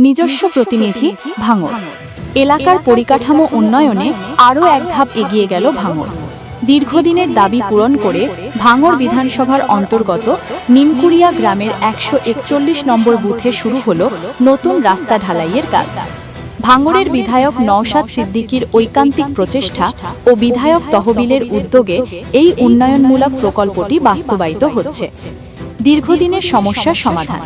নিজস্ব প্রতিনিধি ভাঙড়। এলাকার পরিকাঠামো উন্নয়নে আরও এক ধাপ এগিয়ে গেল ভাঙড়। দীর্ঘদিনের দাবি পূরণ করে ভাঙড় বিধানসভার অন্তর্গত নিমকুড়িয়া গ্রামের 141 নম্বর বুথে শুরু হলো নতুন রাস্তা ঢালাইয়ের কাজ। ভাঙড়ের বিধায়ক নওশাদ সিদ্দিকীর ঐকান্তিক প্রচেষ্টা ও বিধায়ক তহবিলের উদ্যোগে এই উন্নয়নমূলক প্রকল্পটি বাস্তবায়িত হচ্ছে। দীর্ঘদিনের সমস্যার সমাধান।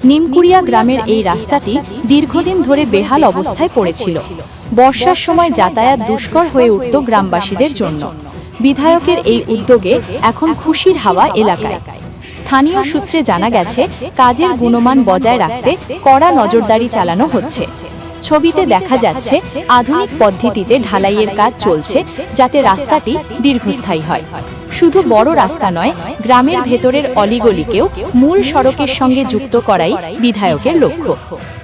নিমকুড়িয়া গ্রামের এই রাস্তাটি দীর্ঘদিন ধরে বেহাল অবস্থায় পড়েছিল। বর্ষার সময় যাতায়াত দুষ্কর হয়ে উঠত গ্রামবাসীদের জন্য। বিধায়কের এই উদ্যোগে এখন খুশির হাওয়া এলাকায়। স্থানীয় সূত্রে জানা গেছে, কাজের গুণমান বজায় রাখতে কড়া নজরদারি চালানো হচ্ছে। ছবিতে দেখা যাচ্ছে আধুনিক পদ্ধতিতে ঢালাইয়ের কাজ চলছে, যাতে রাস্তাটি দীর্ঘস্থায়ী হয়। শুধু বড় রাস্তা নয়, গ্রামের ভেতরের অলিগলিকেও মূল সড়কের সঙ্গে যুক্ত করাই বিধায়কের লক্ষ্য।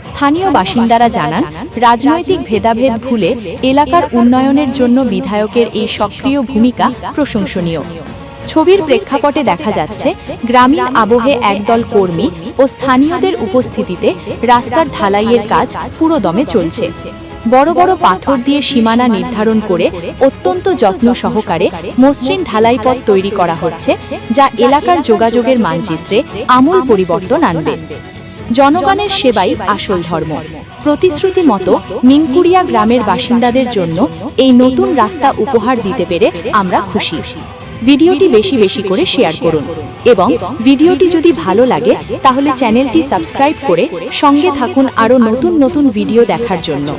স্থানীয় বাসিন্দারা জানান, রাজনৈতিক ভেদাভেদ ভুলে এলাকার উন্নয়নের জন্য বিধায়কের এই সক্রিয় ভূমিকা প্রশংসনীয়। ছবির প্রেক্ষাপটে দেখা যাচ্ছে গ্রামীণ আবহে একদল কর্মী ও স্থানীয়দের উপস্থিতিতে রাস্তার ঢালাইয়ের কাজ পুরোদমে চলছে। বড় বড় পাথর দিয়ে সীমানা নির্ধারণ করে অত্যন্ত যত্ন সহকারে মসৃণ ঢালাইপথ তৈরি করা হচ্ছে, যা এলাকার যোগাযোগের মানচিত্রে আমূল পরিবর্তন আনবে। জনগণের সেবাই আসল ধর্ম। প্রতিশ্রুতি মতো নিমকুড়িয়া গ্রামের বাসিন্দাদের জন্য এই নতুন রাস্তা উপহার দিতে পেরে আমরা খুশি। ভিডিওটি বেশি বেশি করে শেয়ার করুন এবং ভিডিওটি যদি ভালো লাগে তাহলে চ্যানেলটি সাবস্ক্রাইব করে সঙ্গে থাকুন আরও নতুন নতুন ভিডিও দেখার জন্য।